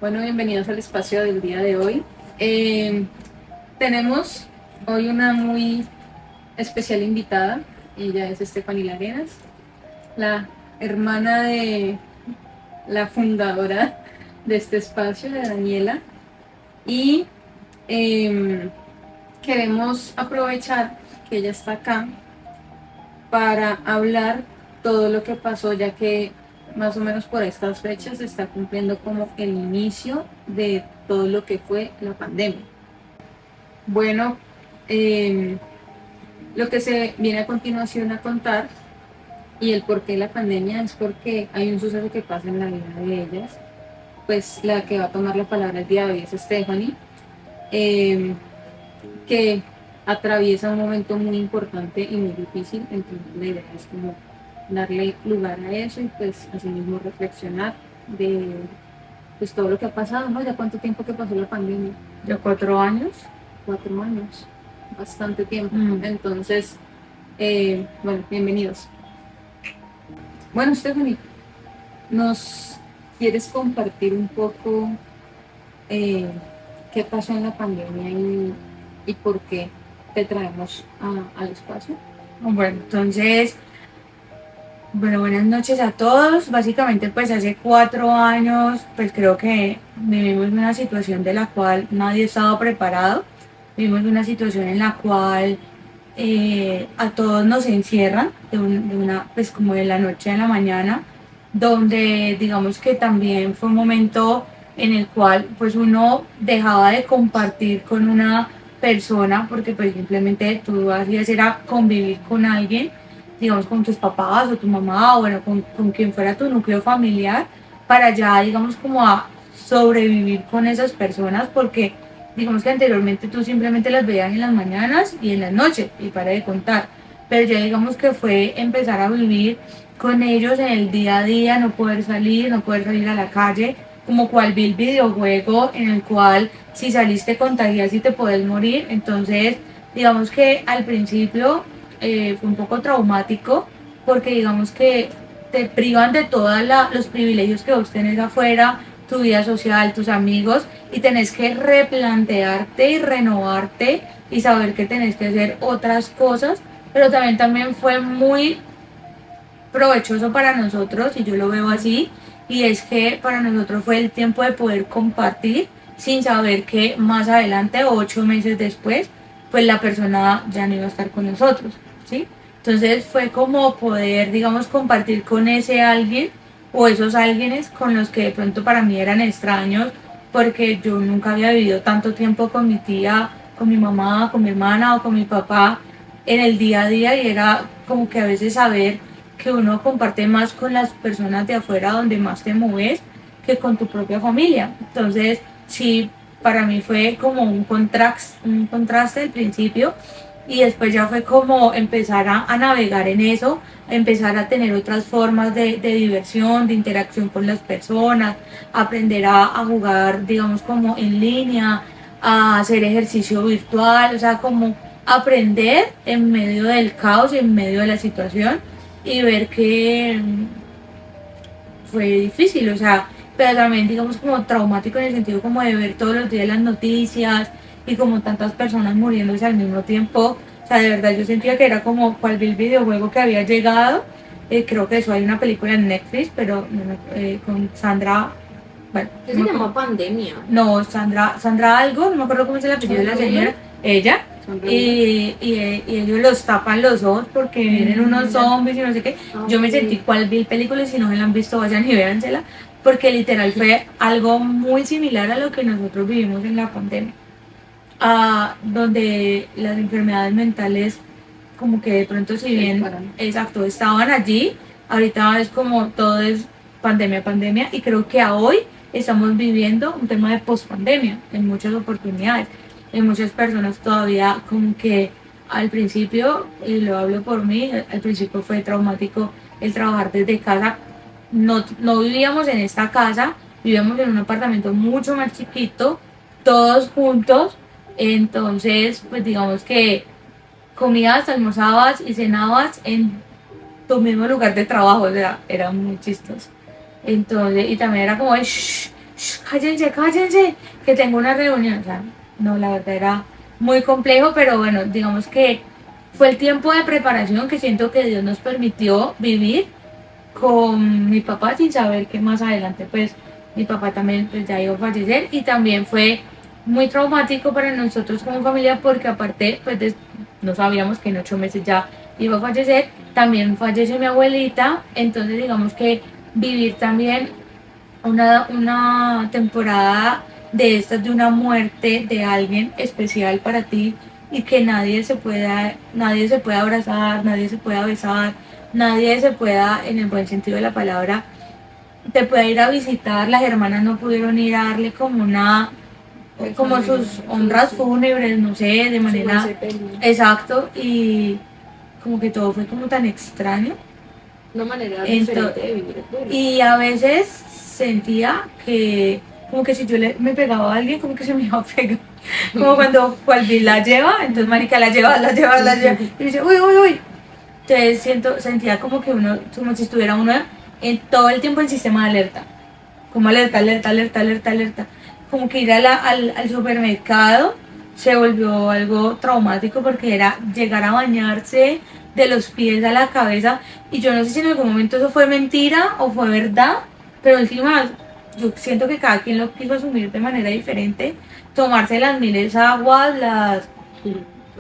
Bueno, bienvenidos al espacio del día de hoy. Tenemos hoy una muy especial invitada. Ella es Estefanía Lagueras, la hermana de la fundadora de este espacio, de Daniela. Y queremos aprovechar que ella está acá para hablar todo lo que pasó, ya que más o menos por estas fechas se está cumpliendo como el inicio de todo lo que fue la pandemia. Bueno, eh, lo que se viene a continuación a contar y el porqué de la pandemia es porque hay un suceso que pasa en la vida de ellas. Pues la que va a tomar la palabra el día de hoy es Stephanie, eh, que atraviesa un momento muy importante y muy difícil. Entonces la idea es como darle lugar a eso y pues asimismo reflexionar de pues todo lo que ha pasado, ¿no? ¿Ya cuánto tiempo que pasó la pandemia? ¿De 4 años? 4 años, bastante tiempo. Mm. Entonces, bueno, bienvenidos. Bueno, Stephanie, ¿nos quieres compartir un poco eh, qué pasó en la pandemia y por qué te traemos al espacio? Bueno, entonces, buenas noches a todos. Básicamente, pues hace 4 años, pues creo que vivimos una situación de la cual nadie estaba preparado. Vivimos una situación en la cual a todos nos encierran de una, pues como de la noche a la mañana, donde digamos que también fue un momento en el cual pues uno dejaba de compartir con una persona porque pues simplemente tú hacías era convivir con alguien, digamos con tus papás o tu mamá o bueno, con quien fuera tu núcleo familiar para ya digamos como a sobrevivir con esas personas porque digamos que anteriormente tú simplemente las veías en las mañanas y en las noches y para de contar, pero ya digamos que fue empezar a vivir con ellos en el día a día, no poder salir a la calle, como cual vi el videojuego en el cual si saliste contagias y te puedes morir. Entonces digamos que al principio fue un poco traumático porque digamos que te privan de todos los privilegios que vos tenés afuera, tu vida social, tus amigos, y tenés que replantearte y renovarte y saber que tenés que hacer otras cosas, pero también fue muy provechoso para nosotros, y yo lo veo así, y es que para nosotros fue el tiempo de poder compartir sin saber que más adelante, 8 meses después, pues la persona ya no iba a estar con nosotros, ¿sí? Entonces fue como poder, digamos, compartir con ese alguien o esos alguienes con los que de pronto para mí eran extraños, porque yo nunca había vivido tanto tiempo con mi tía, con mi mamá, con mi hermana o con mi papá en el día a día, y era como que a veces saber que uno comparte más con las personas de afuera donde más te mueves que con tu propia familia. Entonces, sí, para mí fue como un contraste al principio, y después ya fue como empezar a navegar en eso, a empezar a tener otras formas de diversión, de interacción con las personas, aprender a jugar, digamos, como en línea, a hacer ejercicio virtual, o sea, como aprender en medio del caos y en medio de la situación y ver que fue difícil, o sea, pero también digamos como traumático en el sentido como de ver todos los días las noticias y como tantas personas muriéndose al mismo tiempo. O sea, de verdad yo sentía que era como cual vi el videojuego que había llegado. Creo que eso hay una película en Netflix, pero con Sandra, bueno, ¿Qué se no, llama pandemia? no, Sandra algo, no me acuerdo cómo es el apellido de la señora, ella, y ellos los tapan los ojos porque vienen unos zombies y no sé qué. Yo me sentí cual vi el película, y si no se la han visto vayan y véansela, porque literal fue algo muy similar a lo que nosotros vivimos en la pandemia, donde las enfermedades mentales como que de pronto si bien exacto estaban allí, ahorita es como todo es pandemia, y creo que a hoy estamos viviendo un tema de pospandemia en muchas oportunidades. Hay muchas personas todavía como que al principio, y lo hablo por mí, al principio fue traumático el trabajar desde casa. No vivíamos en esta casa, vivíamos en un apartamento mucho más chiquito, todos juntos, entonces pues digamos que comías, almorzabas y cenabas en tu mismo lugar de trabajo, o sea, era muy chistoso. Entonces, y también era como, shh, "Shh, cállense, cállense, que tengo una reunión". O sea, no, la verdad era muy complejo, pero bueno, digamos que fue el tiempo de preparación que siento que Dios nos permitió vivir con mi papá sin saber que más adelante pues mi papá también pues ya iba a fallecer, y también fue muy traumático para nosotros como familia porque aparte pues no sabíamos que en 8 meses ya iba a fallecer. También falleció mi abuelita, entonces digamos que vivir también una temporada de estas, de una muerte de alguien especial para ti, y que nadie se pueda abrazar, nadie se pueda besar, nadie se pueda, en el buen sentido de la palabra, te pueda ir a visitar. Las hermanas no pudieron ir a darle como sus honras fúnebres, no sé, de manera exacto, y como que todo fue como tan extraño. Una manera Entonces, diferente de vivir el duelo. y a veces sentía que como que si yo me pegaba a alguien, como que se me iba a pegar. Como cuando Juanvi la lleva, entonces marica la lleva, la lleva, la lleva. Y dice, uy, uy, uy. Entonces sentía como que uno, como si estuviera uno en todo el tiempo en sistema de alerta. Como alerta, alerta, alerta, alerta, alerta. Como que ir al supermercado se volvió algo traumático porque era llegar a bañarse de los pies a la cabeza. Y yo no sé si en algún momento eso fue mentira o fue verdad, pero encima yo siento que cada quien lo quiso asumir de manera diferente. Tomarse las miles aguas,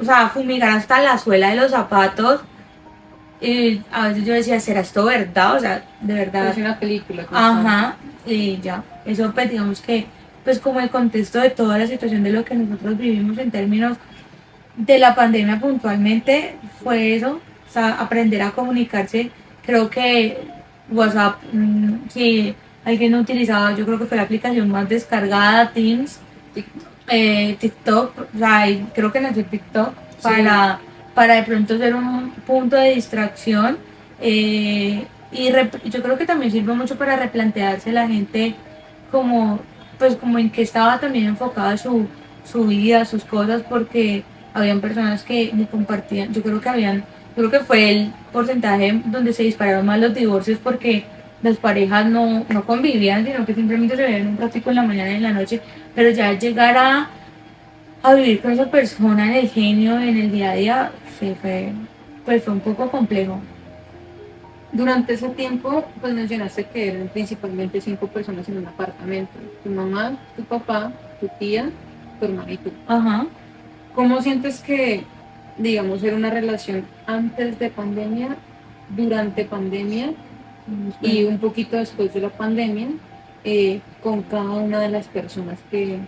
o sea, fumigar hasta la suela de los zapatos. Y a veces yo decía, ¿será esto verdad? O sea, de verdad. Es una película. Ajá, y ya. Eso pues digamos que, pues como el contexto de toda la situación de lo que nosotros vivimos en términos de la pandemia puntualmente, fue eso. O sea, aprender a comunicarse. Creo que WhatsApp, si alguien no utilizaba, yo creo que fue la aplicación más descargada, Teams, TikTok, o sea, y creo que nació TikTok para de pronto ser un punto de distracción. Yo creo que también sirve mucho para replantearse la gente como, pues como en qué estaba también enfocada su vida, sus cosas, porque habían personas que ni compartían. Yo creo que fue el porcentaje donde se dispararon más los divorcios porque las parejas no convivían, sino que simplemente se veían un ratico en la mañana y en la noche, pero ya llegar a vivir con esa persona en el genio, en el día a día, sí fue un poco complejo. Durante ese tiempo, pues mencionaste que eran principalmente 5 personas en un apartamento. Tu mamá, tu papá, tu tía, tu hermana y tú. Ajá. ¿Cómo sientes que, digamos, era una relación antes de pandemia, durante pandemia y un poquito después de la pandemia, con cada una de las personas que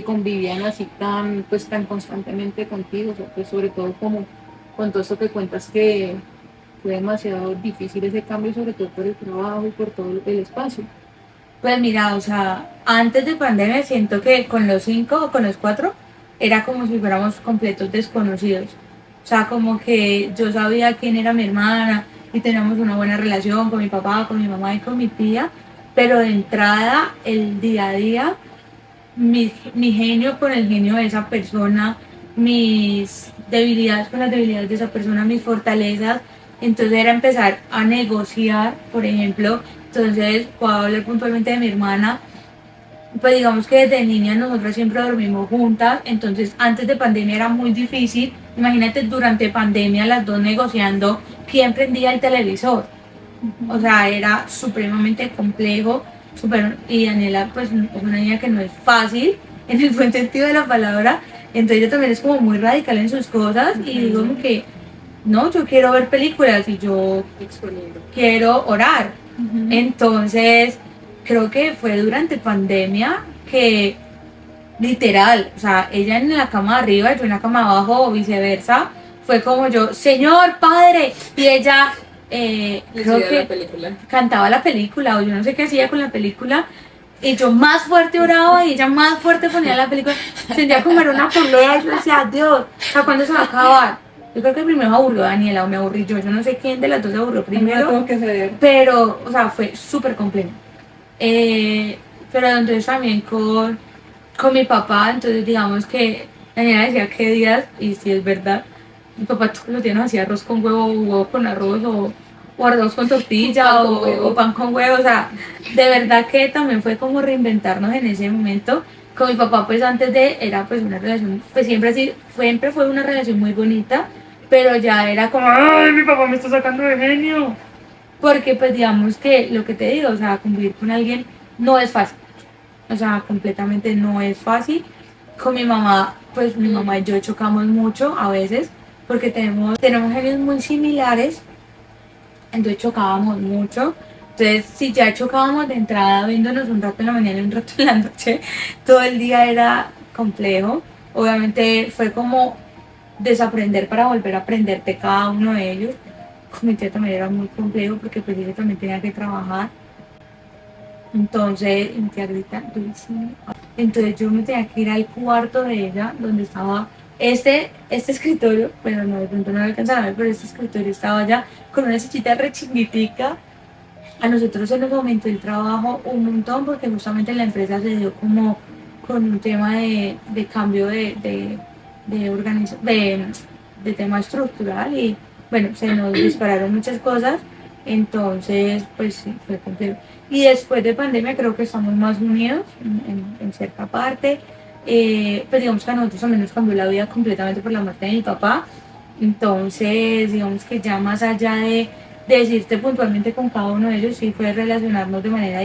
convivían así tan constantemente contigo? O sea, pues sobre todo como con todo esto que cuentas que fue demasiado difícil ese cambio, sobre todo por el trabajo y por todo el espacio. Pues mira, o sea, antes de pandemia siento que con los 5 o con los 4 era como si fuéramos completos desconocidos. O sea, como que yo sabía quién era mi hermana y teníamos una buena relación con mi papá, con mi mamá y con mi tía, pero de entrada, el día a día, mi genio con el genio de esa persona, mis debilidades con las debilidades de esa persona, mis fortalezas. Entonces era empezar a negociar, por ejemplo. Entonces, puedo hablar puntualmente de mi hermana. Pues digamos que desde niña nosotros siempre dormimos juntas, entonces antes de pandemia era muy difícil. Imagínate durante pandemia las dos negociando quién prendía el televisor. O sea, era supremamente complejo. Y Daniela pues es una niña que no es fácil en el buen sentido de la palabra. Entonces ella también es como muy radical en sus cosas y digo como que no, yo quiero ver películas y yo quiero orar. Entonces creo que fue durante pandemia que literal, o sea, ella en la cama de arriba, yo en la cama de abajo o viceversa, fue como yo, Señor Padre, y ella creo que cantaba la película o yo no sé qué hacía con la película, y yo más fuerte oraba y ella más fuerte ponía la película. Sentía como era una pelea y yo decía, Dios, o sea, ¿cuándo se va a acabar? Yo creo que primero se aburrió Daniela o me aburrí yo no sé quién de las dos se aburrió primero, pero, o sea, fue súper complejo. Pero entonces también con mi papá, entonces digamos que Daniela decía qué días, y si es verdad, mi papá todos los días nos hacía arroz con huevo, huevo con arroz, o arroz con tortilla Pan con huevo. o pan con huevo, o sea, de verdad que también fue como reinventarnos en ese momento. Con mi papá pues antes de era pues una relación, pues siempre fue una relación muy bonita, pero ya era como, ay, mi papá me está sacando de genio. Porque pues digamos que lo que te digo, o sea, convivir con alguien no es fácil, o sea, completamente no es fácil. Con mi mamá, pues mi mamá y yo chocamos mucho a veces porque tenemos genios muy similares, entonces chocábamos mucho. Entonces, si ya chocábamos de entrada viéndonos un rato en la mañana y un rato en la noche, todo el día era complejo. Obviamente fue como desaprender para volver a aprender de cada uno de ellos. Con mi tía también era muy complejo porque pues ella también tenía que trabajar. Entonces, mi tía grita durísimo. Entonces yo me tenía que ir al cuarto de ella, donde estaba este escritorio, bueno, no, de pronto no lo alcanzaba a ver, pero este escritorio estaba allá con una sillita re chiquitica. A nosotros se nos aumentó el trabajo un montón porque justamente la empresa se dio como con un tema de cambio de tema estructural y bueno, se nos dispararon muchas cosas, entonces pues sí, fue complejo. Y después de pandemia creo que estamos más unidos en cierta parte. Pues digamos que a nosotros también nos cambió la vida completamente por la muerte de mi papá. Entonces, digamos que ya más allá de decirte puntualmente con cada uno de ellos, sí fue relacionarnos de manera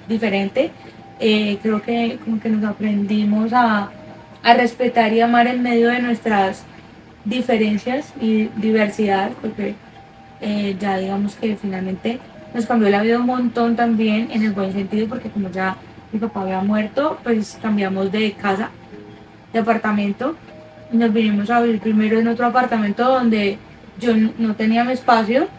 diferente. Creo que como que nos aprendimos a respetar y amar en medio de nuestras diferencias y diversidad, porque ya digamos que finalmente nos cambió la vida un montón también en el buen sentido, porque como ya mi papá había muerto, pues cambiamos de casa, de apartamento, y nos vinimos a vivir primero en otro apartamento donde yo no tenía mi espacio,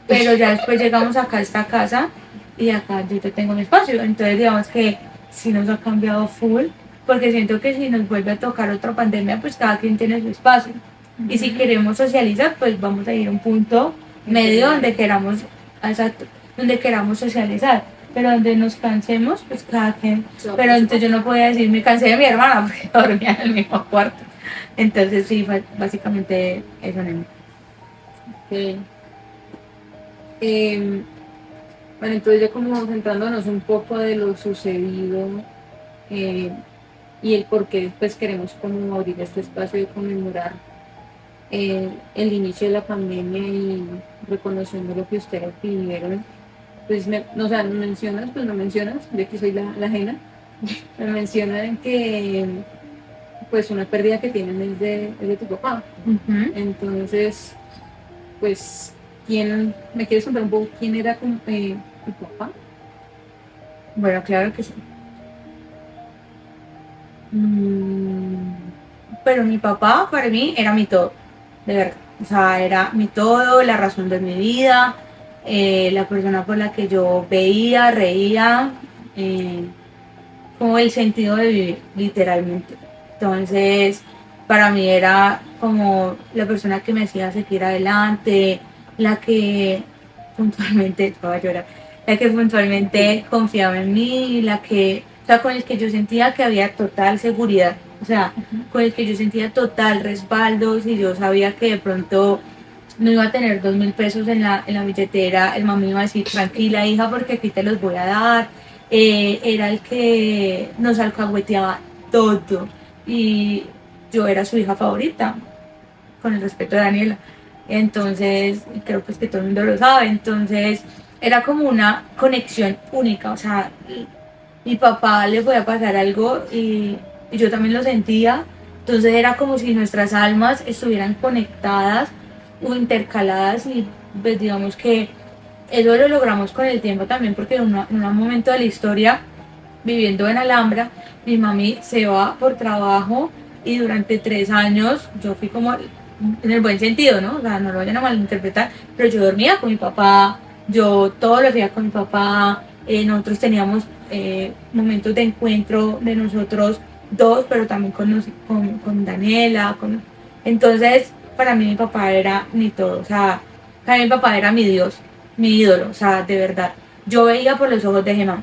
pero ya después llegamos acá a esta casa y acá yo te tengo mi espacio. Entonces digamos que sí nos ha cambiado full, porque siento que si nos vuelve a tocar otra pandemia, pues cada quien tiene su espacio. Y si queremos socializar, pues vamos a ir a un punto medio donde queramos, exacto, donde queramos socializar. Pero donde nos cansemos, pues cada quien. Pero entonces yo no podía decir, me cansé de mi hermana, porque dormía en el mismo cuarto. Entonces sí, fue básicamente eso, nene. Ok. Em, bueno, entonces ya como centrándonos un poco de lo sucedido eh, y el por qué pues queremos como abrir este espacio de conmemorar el inicio de la pandemia y reconociendo lo que ustedes vivieron, pues o sea, no mencionas, de que soy la ajena, me mencionan que pues una pérdida que tienen es de tu papá. Entonces, pues, ¿me quieres contar un poco quién era tu papá? Bueno, claro que sí. Pero mi papá para mí era mi todo, de verdad. O sea, era mi todo, la razón de mi vida, la persona por la que yo veía, reía, eh, como el sentido de vivir, literalmente. Entonces, para mí era como la persona que me hacía seguir adelante, la que puntualmente, estaba a llorar, la que puntualmente confiaba en mí, o sea, con el que yo sentía que había total seguridad, o sea, con el que yo sentía total respaldo, si yo sabía que de pronto no iba a tener 2.000 pesos en la billetera, el mami iba a decir, tranquila hija, porque aquí te los voy a dar. Era el que nos alcahueteaba todo y yo era su hija favorita, con el respeto de Daniela. Entonces, creo pues que todo el mundo lo sabe, entonces era como una conexión única, o sea, mi papá le podía pasar algo y yo también lo sentía, entonces era como si nuestras almas estuvieran conectadas o intercaladas y pues digamos que eso lo logramos con el tiempo también porque en un momento de la historia, viviendo en Alhambra, mi mami se va por trabajo y durante 3 años yo fui como, en el buen sentido, ¿no? O sea, no lo vayan a malinterpretar, pero yo dormía con mi papá, yo todo lo hacía con mi papá, nosotros teníamos momentos de encuentro de nosotros dos, pero también con Daniela, entonces para mí mi papá era mi todo, o sea, para mí mi papá era mi Dios, mi ídolo, o sea, de verdad. Yo veía por los ojos de Gemma.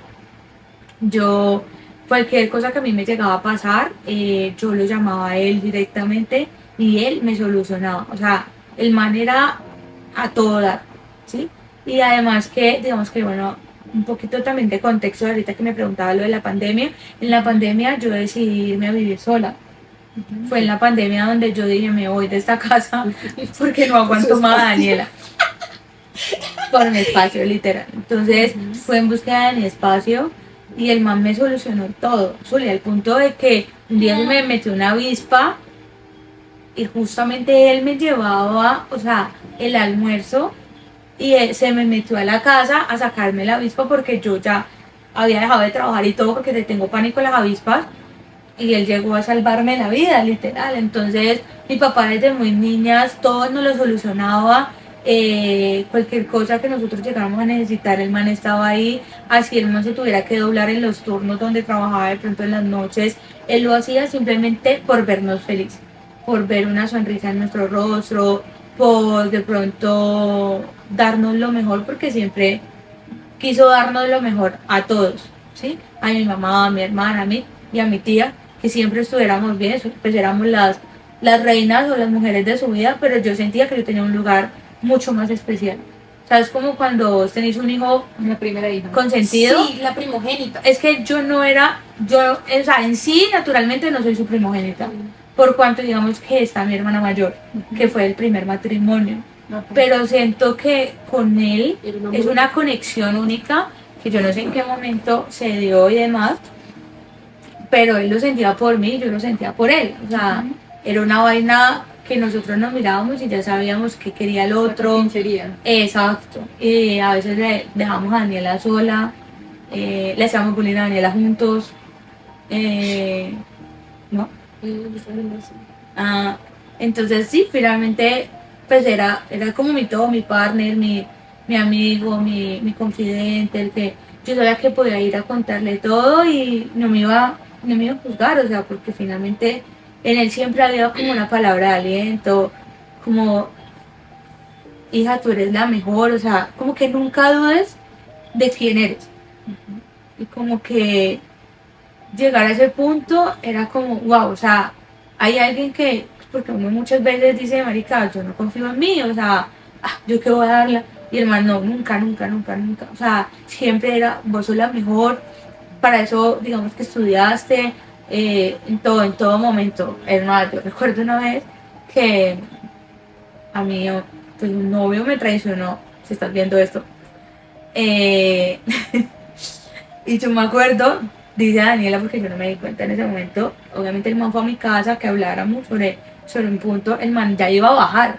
Yo, cualquier cosa que a mí me llegaba a pasar, yo lo llamaba a él directamente y él me solucionaba. O sea, el man era a todo dar, ¿sí? Y además que, digamos que, bueno, un poquito también de contexto ahorita que me preguntaba lo de la pandemia. En la pandemia yo decidí irme a vivir sola. Fue en la pandemia donde yo dije, me voy de esta casa porque no aguanto más a Daniela. Por mi espacio, literal. Entonces fue en búsqueda de mi espacio y el man me solucionó todo. Zulia, al punto de que un día se me metió una avispa y justamente él me llevaba, o sea, el almuerzo y él se me metió a la casa a sacarme la avispa porque yo ya había dejado de trabajar y todo porque le tengo pánico a las avispas y él llegó a salvarme la vida, literal. Entonces, mi papá desde muy niñas todo nos lo solucionaba. Cualquier cosa que nosotros llegáramos a necesitar, el man estaba ahí. Así el man se tuviera que doblar en los turnos donde trabajaba de pronto en las noches, él lo hacía simplemente por vernos felices, por ver una sonrisa en nuestro rostro, por de pronto darnos lo mejor, porque siempre quiso darnos lo mejor a todos, ¿sí? A mi mamá, a mi hermana, a mí y a mi tía, que siempre estuviéramos bien, pues éramos las reinas o las mujeres de su vida, pero yo sentía que yo tenía un lugar mucho más especial. ¿Sabes? Como cuando vos tenéis un hijo Una primera hija. consentido. Sí, la primogénita. Es que yo no era, yo, o sea, en sí, naturalmente no soy su primogénita, por cuanto digamos que está mi hermana mayor, que fue el primer matrimonio. Ok. Pero siento que con él Era una es muy- una conexión única que yo no sé en qué momento se dio y demás, pero él lo sentía por mí, yo lo sentía por él. O sea, era una vaina que nosotros nos mirábamos y ya sabíamos que quería el otro. Pinchería. Exacto. Y a veces le dejamos a Daniela sola, le hacíamos bullying a Daniela juntos. ¿No? Ah, entonces sí, finalmente pues era como mi todo, mi partner, mi amigo, mi confidente, el que yo sabía que podía ir a contarle todo y no me iba a juzgar, o sea, porque finalmente en él siempre había como una palabra de aliento, como hija, tú eres la mejor, o sea, como que nunca dudes de quién eres. Y como que llegar a ese punto era como, wow, o sea, hay alguien que, porque uno muchas veces dice, marica, yo no confío en mí, o sea, yo qué voy a darla, y el man, no, nunca, nunca, nunca, nunca, o sea, siempre era, vos sos la mejor, para eso, digamos que estudiaste, en todo momento, es más, yo recuerdo una vez que a mí, pues un novio me traicionó, si estás viendo esto, eh, y yo me acuerdo, dice Daniela, porque yo no me di cuenta en ese momento, obviamente el man fue a mi casa que habláramos sobre un punto, el man ya iba a bajar.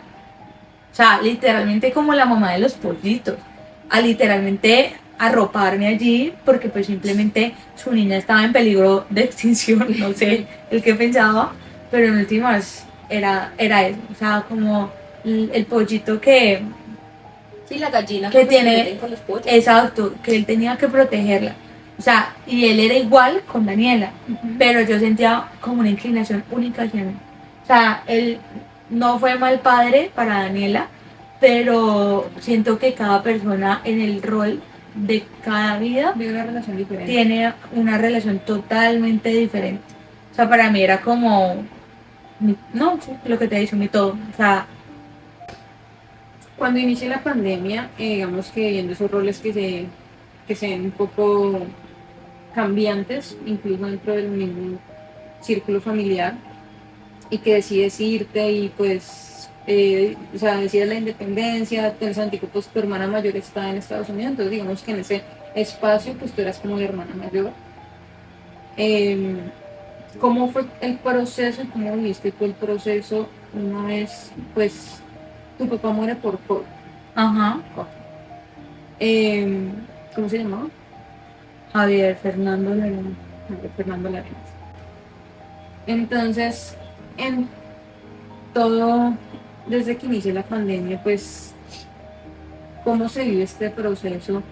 O sea, literalmente como la mamá de los pollitos, a literalmente arroparme allí, porque pues simplemente su niña estaba en peligro de extinción, no sé el que pensaba, pero en últimas era eso, o sea, como el pollito que, Sí, la gallina que como se tiene, meten con los pollos. exacto, que él tenía que protegerla. O sea, y él era igual con Daniela, pero yo sentía como una inclinación única hacia mí. O sea, él no fue mal padre para Daniela, pero siento que cada persona en el rol de cada vida De una relación diferente. tiene una relación totalmente diferente. O sea, para mí era como, no, sí, lo que te he dicho, mi todo. O sea, Cuando inicia la pandemia, digamos que viendo esos roles que se ven un poco cambiantes, incluso dentro del mismo círculo familiar, y que decides irte y pues, o sea, decides la independencia, tienes anticipos, tu hermana mayor está en Estados Unidos, entonces digamos que en ese espacio pues tú eras como la hermana mayor. Eh, ¿Cómo fue el proceso? ¿Cómo viviste tú el proceso una vez pues tu papá muere por COVID? ajá, Eh, ¿Cómo se llamaba? Javier Fernando Lerón. Fernando Larenas. Entonces, en todo, desde que inició la pandemia, pues, ¿cómo se vive este proceso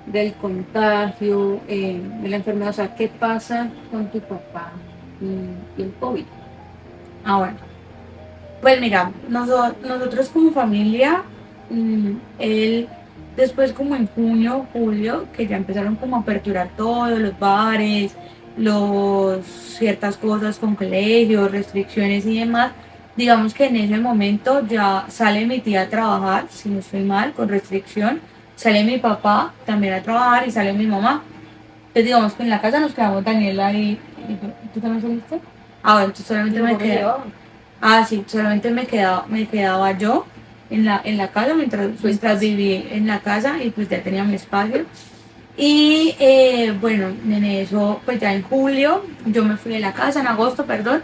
del contagio, de la enfermedad? O sea, ¿qué pasa con tu papá y el COVID? Ah, bueno. Pues mira, nosotros como familia, él después como en junio, julio, que ya empezaron como a aperturar todos los bares, ciertas cosas con colegios, restricciones y demás, digamos que en ese momento ya sale mi tía a trabajar, si no estoy mal, con restricción, sale mi papá también a trabajar y sale mi mamá. Entonces digamos que en la casa nos quedamos Daniela y yo. ¿Tú también saliste? Ah, bueno, entonces solamente Mi me papá me quedé. llevaba. Ah, sí, solamente me quedaba yo en la casa Su mientras espacio. viví en la casa y pues ya tenía mi espacio. Y bueno, en eso, pues ya en julio, yo me fui de la casa, en agosto, perdón.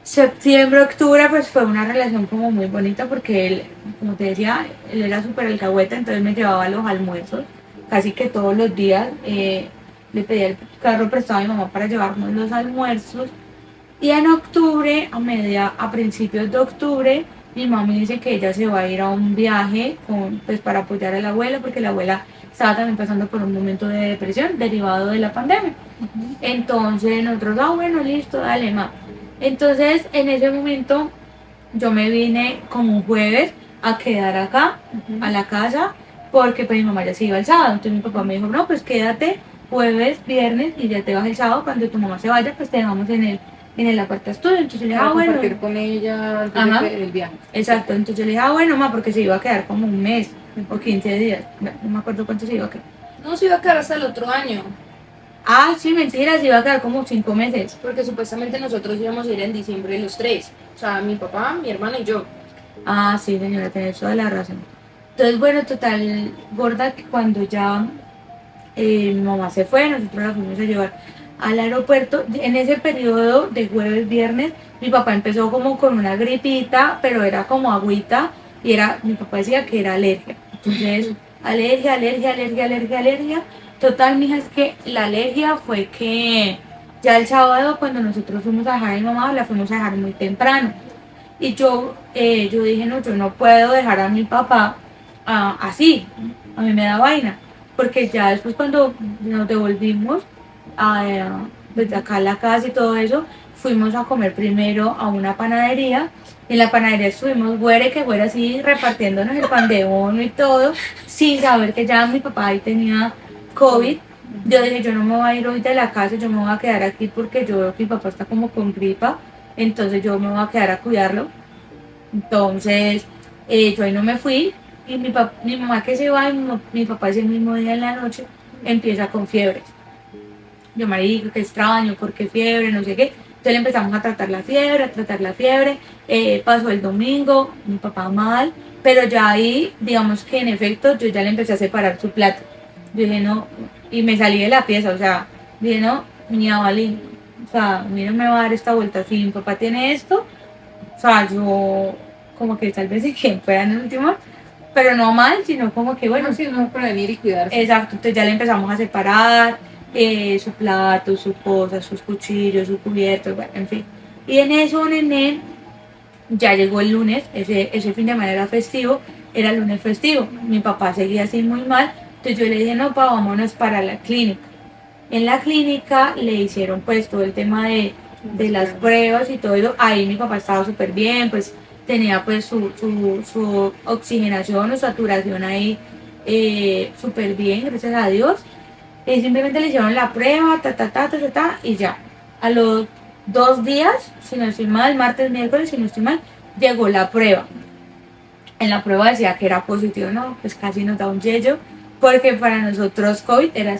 Septiembre, octubre, pues fue una relación como muy bonita porque él, como te decía, él era súper alcahueta, entonces me llevaba a los almuerzos casi que todos los días. Le pedía el carro prestado a mi mamá para llevarnos los almuerzos. Y en octubre, a principios de octubre, mi mamá me dice que ella se va a ir a un viaje pues, para apoyar a la abuela, porque la abuela estaba también pasando por un momento de depresión derivado de la pandemia. Entonces nosotros, bueno, listo, dale, ma. Entonces en ese momento yo me vine como un jueves a quedar acá, a la casa, porque pues mi mamá ya se iba el sábado. Entonces mi papá me dijo, no, pues quédate jueves, viernes y ya te vas el sábado. Cuando tu mamá se vaya, pues te dejamos en el aparta estudio. Entonces yo le dije, Para bueno. compartir con ella antes Ajá. del viaje. Exacto, entonces yo le dije, bueno, ma, porque se iba a quedar como un mes o 15 días. No me acuerdo cuánto se iba a quedar. No se iba a quedar hasta el otro año, Ah, sí, mentira, se iba a quedar como 5 meses. porque supuestamente nosotros íbamos a ir en diciembre los tres. O sea, mi papá, mi hermana y yo. Ah, sí, señora, tenés toda la razón. Entonces, bueno, total, gorda, que cuando ya mi mamá se fue, nosotros la fuimos a llevar al aeropuerto. En ese periodo de jueves, viernes, mi papá empezó como con una gripita, pero era como agüita, y mi papá decía que era alergia. Entonces, alergia, alergia, alergia, alergia, alergia. Total, mija, es que la alergia fue que ya el sábado, cuando nosotros fuimos a dejar a mi mamá, la fuimos a dejar muy temprano. Y yo dije, no, yo no puedo dejar a mi papá así, a mí me da vaina, porque ya después cuando nos devolvimos desde acá a la casa y todo eso, fuimos a comer primero a una panadería. En la panadería estuvimos güere que güere así repartiéndonos el pan de bono y todo, sin saber que ya mi papá ahí tenía COVID. Yo dije, yo no me voy a ir hoy de la casa, yo me voy a quedar aquí porque yo veo que mi papá está como con gripa, entonces yo me voy a quedar a cuidarlo. Entonces, yo ahí no me fui y mi mamá que se va y mi papá ese mismo día en la noche empieza con fiebre. Yo, marico, qué extraño, ¿por qué fiebre? No sé qué. Entonces le empezamos a tratar la fiebre, a tratar la fiebre. Pasó el domingo, mi papá mal, pero ya ahí, digamos que en efecto, yo ya le empecé a separar su plato. Yo dije, no, y me salí de la pieza, o sea, dije, no, mi abuelín, o sea, a mí no me va a dar esta vuelta. Si mi papá tiene esto, o sea, yo como que tal vez se queden fuera en el último, pero no mal, sino como que bueno, Bueno, sí, no prevenir y cuidarse. exacto, entonces ya le empezamos a separar su plato, sus cosas, sus cuchillos, sus cubiertos, bueno, en fin. Y en eso, nené, ya llegó el lunes, ese fin de semana era festivo, era el lunes festivo. Mi papá seguía así muy mal, entonces yo le dije, no, pa, vámonos para la clínica. En la clínica le hicieron pues todo el tema de las pruebas y todo eso. Ahí mi papá estaba súper bien, pues tenía pues su oxigenación o saturación ahí súper bien, gracias a Dios. Y simplemente le hicieron la prueba, y ya. A los 2 días, si no estoy mal, martes, miércoles, si no estoy mal, llegó la prueba. En la prueba decía que era positivo, no, pues casi nos da un yello, porque para nosotros COVID era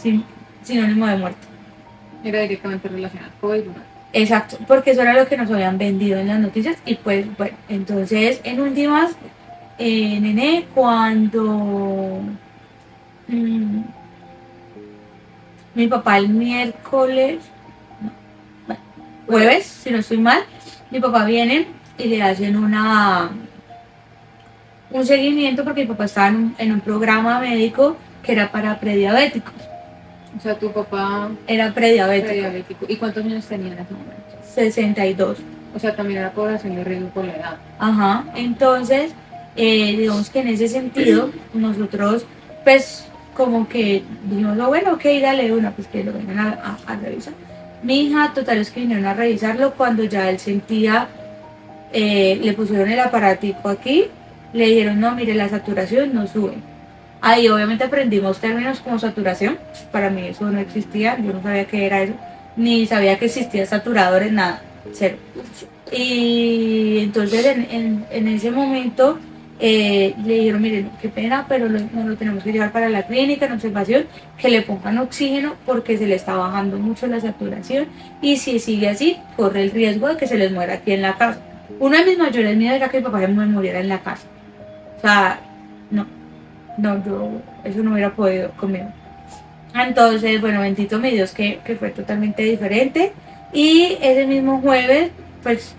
sinónimo de muerte. Era directamente relacionado con COVID. Exacto, porque eso era lo que nos habían vendido en las noticias y pues bueno, entonces en últimas, nene, cuando mm, mi papá el miércoles, no, bueno, jueves, si no estoy mal, mi papá viene y le hacen un seguimiento porque mi papá estaba en un programa médico que era para prediabéticos, O sea, tu papá era era prediabético, diabético. ¿Y cuántos años tenía en ese momento? 62. O sea, también era población de riesgo por la edad. Ajá, entonces, digamos que en ese sentido, nosotros, pues, como que dijimos, "Oh, bueno, ok, dale una, pues que lo vengan a revisar". Mi hija, total, es que vinieron a revisarlo cuando ya él sentía, le pusieron el aparatico aquí, le dijeron, no, mire, la saturación no sube. Ahí obviamente aprendimos términos como saturación, para mí eso no existía, yo no sabía qué era eso, ni sabía que existía saturadores, nada, cero. Y entonces en ese momento le dijeron, miren, qué pena, pero nos lo tenemos que llevar para la clínica en observación, que le pongan oxígeno porque se le está bajando mucho la saturación y si sigue así, corre el riesgo de que se les muera aquí en la casa. Uno de mis mayores miedos era que mi papá se me muriera en la casa. O sea, no, no, yo eso no hubiera podido conmigo. Entonces, bueno, bendito mi Dios que fue totalmente diferente. Y ese mismo jueves, pues,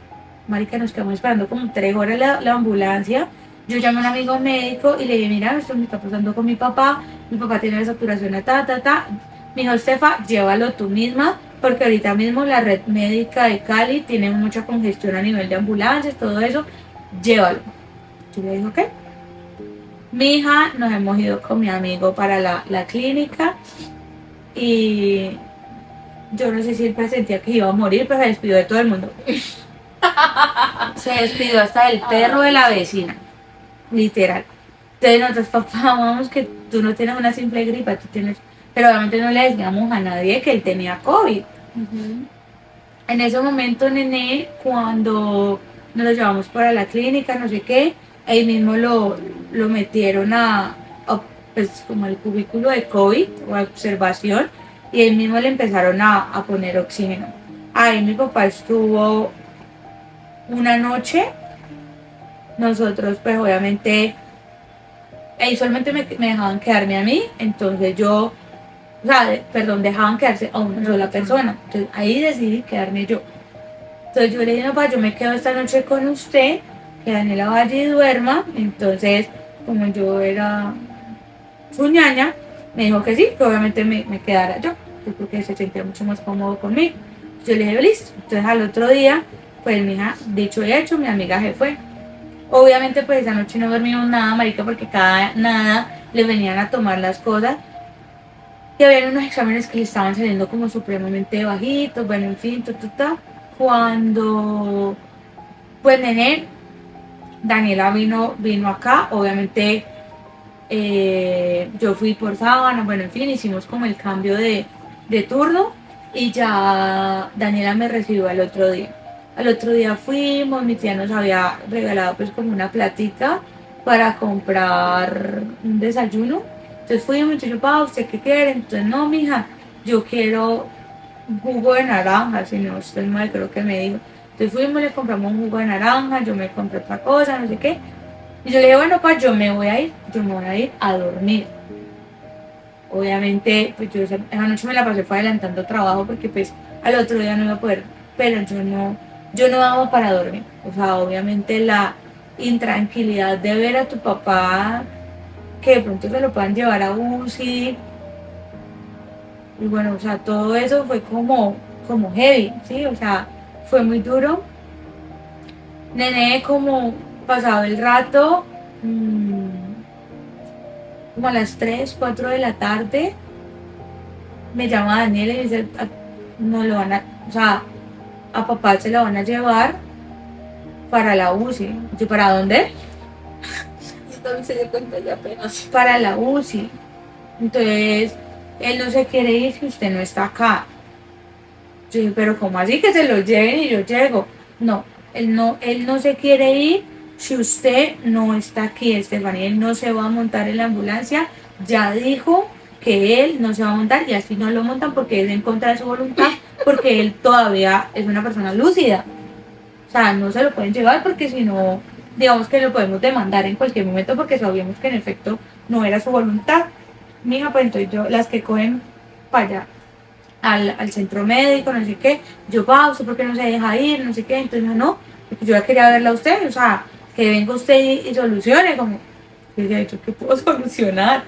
marica, nos quedamos esperando como 3 horas la ambulancia. Yo llamé a un amigo médico y le dije, mira, esto me está pasando con mi papá tiene la saturación a ta. Me dijo, Estefa, llévalo tú misma, porque ahorita mismo la red médica de Cali tiene mucha congestión a nivel de ambulancias, todo eso, llévalo. Yo le dije, ok. Mi hija, nos hemos ido con mi amigo para la clínica y yo no sé si él presentía que iba a morir, pero se despidió de todo el mundo. Se despidió hasta del perro de la vecina, literal. Entonces nosotros, papá, vamos que tú no tienes una simple gripa, tú tienes... Pero obviamente no le decíamos a nadie que él tenía COVID. En ese momento, Nené, cuando nos lo llevamos para la clínica, no sé qué, ahí mismo lo metieron pues como el cubículo de COVID o observación y ahí mismo le empezaron a poner oxígeno. Ahí mi papá estuvo una noche, nosotros pues obviamente, ahí solamente me dejaban quedarme a mí, entonces yo, o sea, perdón, dejaban quedarse a una sola persona, entonces ahí decidí quedarme yo. Entonces yo le dije, papá, yo me quedo esta noche con usted, que Daniela vaya y duerma. Entonces, como yo era su ñaña, me dijo que sí, que obviamente me quedara yo porque se sentía mucho más cómodo conmigo. Yo le dije, listo. Entonces al otro día, pues mi hija, dicho y hecho, mi amiga se fue. Obviamente pues esa noche no dormimos nada, marica, porque cada nada le venían a tomar las cosas. Y había unos exámenes que le estaban saliendo como supremamente bajitos, bueno, en fin, Cuando, pues Nené, Daniela vino acá, obviamente yo fui por sábana, bueno, en fin, hicimos como el cambio de turno y ya Daniela me recibió al otro día. Al otro día fuimos, mi tía nos había regalado pues como una platica para comprar un desayuno. Entonces fuimos, entonces yo, pa, ¿usted qué quiere? Entonces, no, mija, yo quiero un jugo de naranja, si no estoy mal, creo que me dijo. Entonces fuimos, le compramos un jugo de naranja, yo me compré otra cosa, no sé qué. Y yo le dije, bueno, pa, yo me voy a ir a dormir. Obviamente, pues yo esa noche me la pasé fue adelantando trabajo porque pues al otro día no iba a poder, pero yo no daba para dormir. O sea, obviamente la intranquilidad de ver a tu papá que de pronto se lo puedan llevar a UCI. Y bueno, o sea, todo eso fue como heavy, ¿sí? O sea, fue muy duro. Nené, como pasado el rato, como a las 3 4 de la tarde, me llama Daniel y me dice, no lo van a, o sea, a papá se lo van a llevar para la UCI. Yo, ¿para dónde? Yo también se dio cuenta ya apenas. Para la UCI. Entonces, él no se quiere ir si usted no está acá. Yo dije, pero ¿cómo así que se lo lleven y yo llego? Él no se quiere ir si usted no está aquí, Estefanía. Él no se va a montar en la ambulancia. Ya dijo que él no se va a montar y así no lo montan porque es en contra de su voluntad, porque él todavía es una persona lúcida. O sea, no se lo pueden llevar porque si no, digamos que lo podemos demandar en cualquier momento porque sabíamos que en efecto no era su voluntad. Mija, pues entonces yo, las que cogen para allá al centro médico, no sé qué, yo, pa, ¿usted por qué no se deja ir? No sé qué, entonces no, porque yo ya quería verla a usted, o sea, que venga usted y solucione, como, yo ya he dicho que puedo solucionar,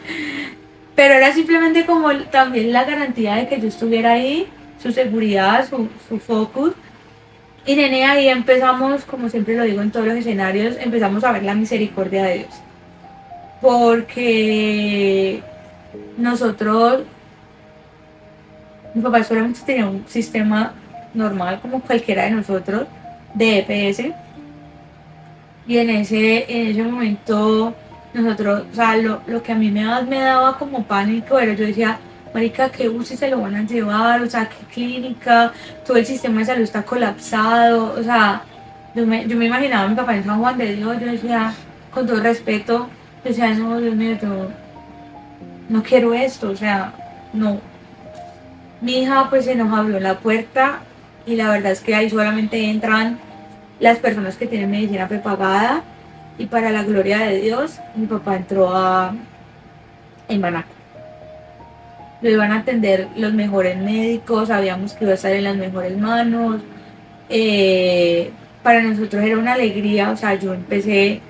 pero era simplemente como también la garantía de que yo estuviera ahí, su seguridad, su focus. Y Nene, ahí empezamos, como siempre lo digo en todos los escenarios, empezamos a ver la misericordia de Dios. Porque nosotros, mi papá solamente tenía un sistema normal como cualquiera de nosotros, de EPS. Y en ese momento, nosotros, o sea, lo que a mí me daba como pánico era, yo decía, marica, ¿qué UCI se lo van a llevar? O sea, ¿qué clínica? Todo el sistema de salud está colapsado. O sea, yo me imaginaba a mi papá en San Juan de Dios, yo decía, con todo respeto, yo decía, no, Dios mío, yo no quiero esto, o sea, no. Mi hija pues se nos abrió la puerta y la verdad es que ahí solamente entran las personas que tienen medicina prepagada y para la gloria de Dios, mi papá entró en Banaco. Lo iban a atender los mejores médicos, sabíamos que iba a estar en las mejores manos. Para nosotros era una alegría, o sea, yo empecé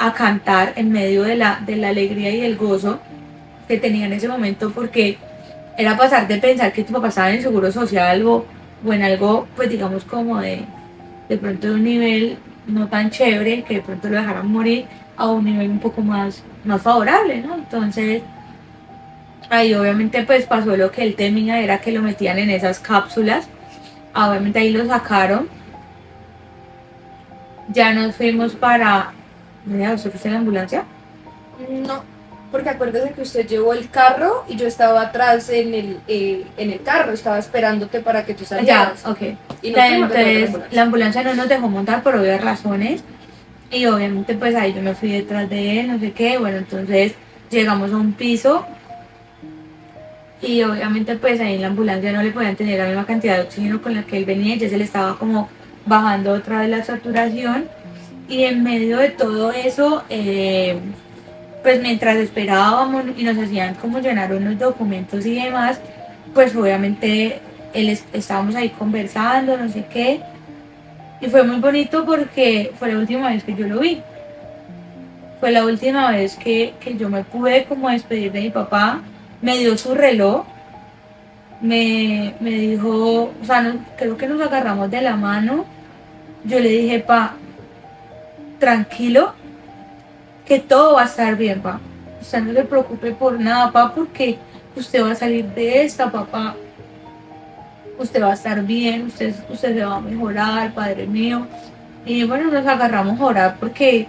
a cantar en medio de la alegría y el gozo que tenía en ese momento porque era pasar de pensar que tu papá estaba en el seguro social o en algo, pues digamos como de pronto de un nivel no tan chévere, que de pronto lo dejaran morir, a un nivel un poco más favorable, ¿no? Entonces, ahí obviamente pues pasó lo que él temía, era que lo metían en esas cápsulas. Obviamente ahí lo sacaron. Ya nos fuimos para... Mira, ¿usted fue en la ambulancia? No, porque acuérdese que usted llevó el carro y yo estaba atrás en el carro, estaba esperándote para que tú Ya, salieras. ok. Y nos fuimos de otra Entonces ambulancia. la ambulancia no nos dejó montar por obvias razones. Y obviamente pues ahí yo me fui detrás de él, no sé qué. Bueno, entonces llegamos a un piso. Y obviamente pues ahí en la ambulancia no le podían tener la misma cantidad de oxígeno con la que él venía. Ya se le estaba como bajando otra vez la saturación. Y en medio de todo eso, pues mientras esperábamos y nos hacían como llenar unos documentos y demás, pues obviamente estábamos ahí conversando, no sé qué, y fue muy bonito porque fue la última vez que yo lo vi, fue la última vez que yo me pude como despedir de mi papá, me dio su reloj, me dijo, o sea, creo que nos agarramos de la mano, yo le dije, pa, tranquilo, que todo va a estar bien, pa. Usted no se preocupe por nada, pa, porque usted va a salir de esta, papá. Usted va a estar bien, usted se va a mejorar, padre mío. Y bueno, nos agarramos a orar porque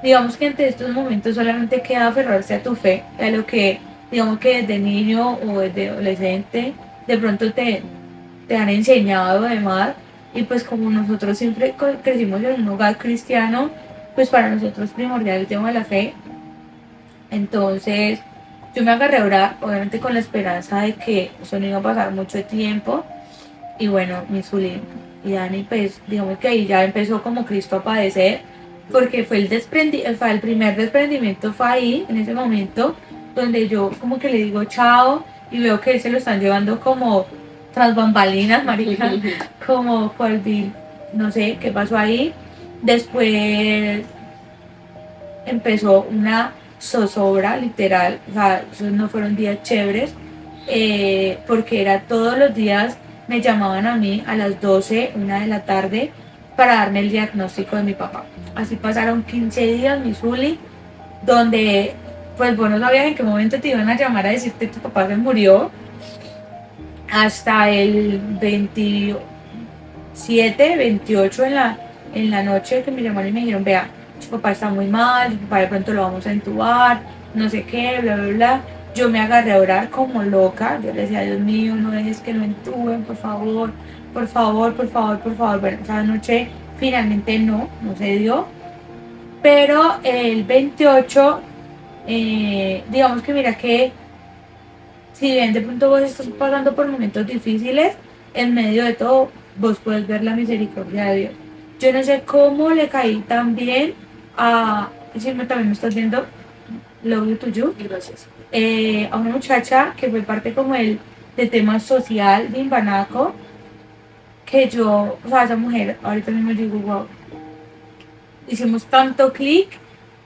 digamos que ante estos momentos solamente queda aferrarse a tu fe, a lo que digamos que desde niño o desde adolescente de pronto te han enseñado además. Y pues como nosotros siempre crecimos en un hogar cristiano, pues para nosotros es primordial el tema de la fe. Entonces yo me agarré a orar, obviamente con la esperanza de que eso no iba a pasar mucho tiempo. Y bueno, mi Zuli y Dani, pues digamos que ahí ya empezó como Cristo a padecer, porque fue el primer desprendimiento fue ahí, en ese momento, donde yo como que le digo chao y veo que él se lo están llevando como tras bambalinas, marica, como por no sé qué pasó ahí. Después empezó una zozobra, literal, o sea, esos no fueron días chéveres, porque era todos los días me llamaban a mí a las 12, 1 de la tarde, para darme el diagnóstico de mi papá. Así pasaron 15 días, mi Zuli, donde pues vos no sabías en qué momento te iban a llamar a decirte que tu papá se murió, hasta el 27, 28 en la noche que me llamaron y me dijeron, vea, su papá está muy mal, su papá de pronto lo vamos a entubar, no sé qué, bla, bla, bla. Yo me agarré a orar como loca, yo le decía, Dios mío, no dejes que lo entuben, por favor, por favor, por favor, por favor. Bueno, esa noche finalmente no se dio, pero el 28, digamos que mira que si bien de pronto vos estás pasando por momentos difíciles, en medio de todo vos puedes ver la misericordia de Dios. Yo no sé cómo le caí tan bien a, si también me estás viendo, Love You to You, Gracias. a una muchacha que fue parte como de tema social de Imbanaco, que yo, o sea, esa mujer, ahorita mismo digo, wow, hicimos tanto clic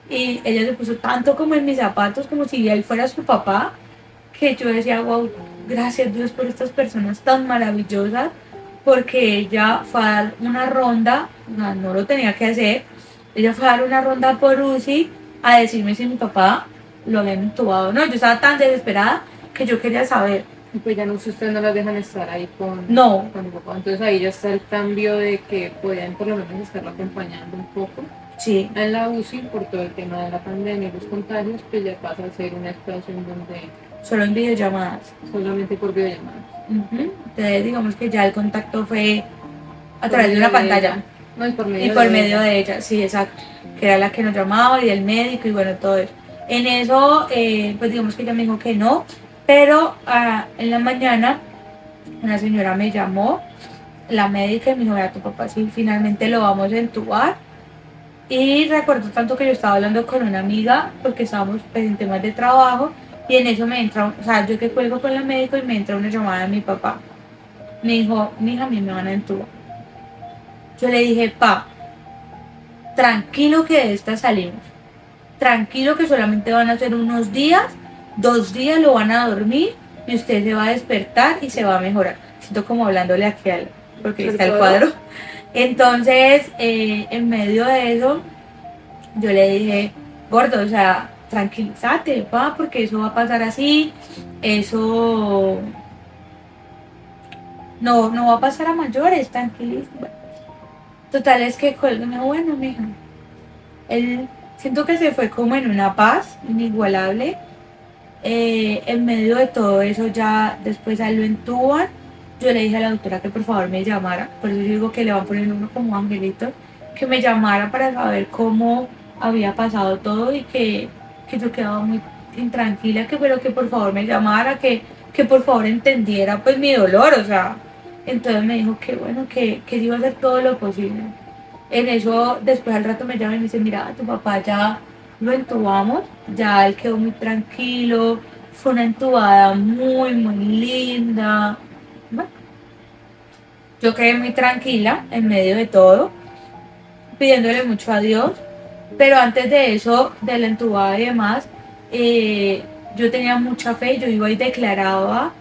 y ella se puso tanto como en mis zapatos, como si él fuera su papá, que yo decía, wow, gracias Dios por estas personas tan maravillosas, porque ella fue a dar una ronda, no lo tenía que hacer, ella fue a dar una ronda por UCI a decirme si mi papá lo habían intubado. No, yo estaba tan desesperada que yo quería saber. Y pues ya no, si ustedes no las dejan estar ahí No. con mi papá. Entonces ahí ya está el cambio de que podían por lo menos estarlo acompañando un poco. Sí. En la UCI, por todo el tema de la pandemia y los contagios, pues ya pasa a ser una situación donde Solo en videollamadas. solamente por videollamadas. Entonces digamos que ya el contacto fue a través de una pantalla. No, y por Y medio por de medio ella. de ella, sí, exacto. que era la que nos llamaba, y del médico, y bueno, todo eso. En eso, pues digamos que ella me dijo que no, pero en la mañana una señora me llamó, la médica, y me dijo, vea, tu papá sí, finalmente lo vamos a entubar. Y recuerdo tanto que yo estaba hablando con una amiga, porque estábamos pues, en temas de trabajo, y en eso me entra, o sea, yo que cuelgo con la médico y me entra una llamada de mi papá. Me dijo, mija, a mí me van a entubar. Yo le dije, pa, tranquilo que de esta salimos. Tranquilo que solamente van a ser unos días, 2 días lo van a dormir y usted se va a despertar y se va a mejorar. Siento como hablándole aquí al, porque ¿El está el cuadro? cuadro. Entonces, en medio de eso, yo le dije, gordo, o sea, tranquilízate, pa, porque eso va a pasar así, eso no va a pasar a mayores, tranquilízate. Total, es que colgué, me dijo, bueno, mija, él siento que se fue como en una paz inigualable. En medio de todo eso, ya después a él lo entuban. Yo le dije a la doctora que por favor me llamara, por eso yo digo que le van a poner uno como angelito, que me llamara para saber cómo había pasado todo, y que yo quedaba muy intranquila, que pero que por favor me llamara, que por favor entendiera pues mi dolor, o sea. Entonces me dijo que bueno, que iba a hacer todo lo posible. En eso, después al rato me llama y me dice, mira, tu papá ya lo entubamos, ya él quedó muy tranquilo, fue una entubada muy, muy linda. Bueno, yo quedé muy tranquila en medio de todo, pidiéndole mucho a Dios, pero antes de eso, de la entubada y demás, yo tenía mucha fe, yo iba y declaraba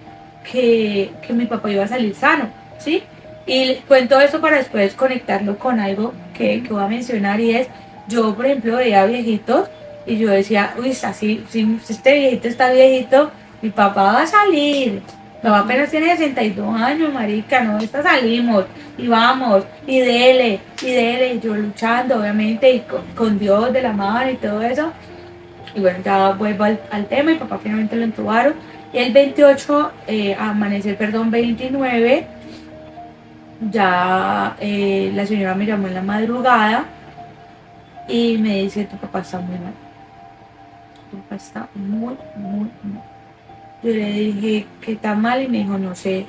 que mi papá iba a salir sano, ¿sí? Y cuento eso para después conectarlo con algo que voy a mencionar, y es, yo por ejemplo veía viejitos y yo decía, uy, así, si este viejito está viejito, mi papá va a salir. Mi papá apenas tiene 62 años, marica, no, esta salimos y vamos, y dele, y yo luchando, obviamente, y con Dios de la mano y todo eso. Y bueno, ya vuelvo al tema, y papá finalmente lo entubaron. Y el 28, amanecer, perdón, 29, ya la señora me llamó en la madrugada y me dice, tu papá está muy mal. Tu papá está muy, muy mal. Yo le dije, ¿qué está mal? Y me dijo, no sé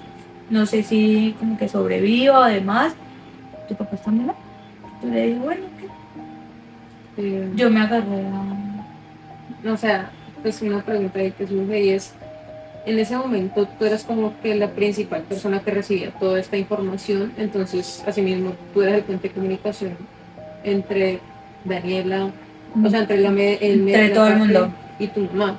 si como que sobreviva o demás. Tu papá está muy mal. Yo le dije, bueno, ¿qué? Yo me agarré O sea, pues una pregunta ahí que surge y es, en ese momento tú eras como que la principal persona que recibía toda esta información, entonces asimismo tú eras el puente de comunicación entre Daniela, o sea, entre el entre la todo el parte mundo. y tu mamá.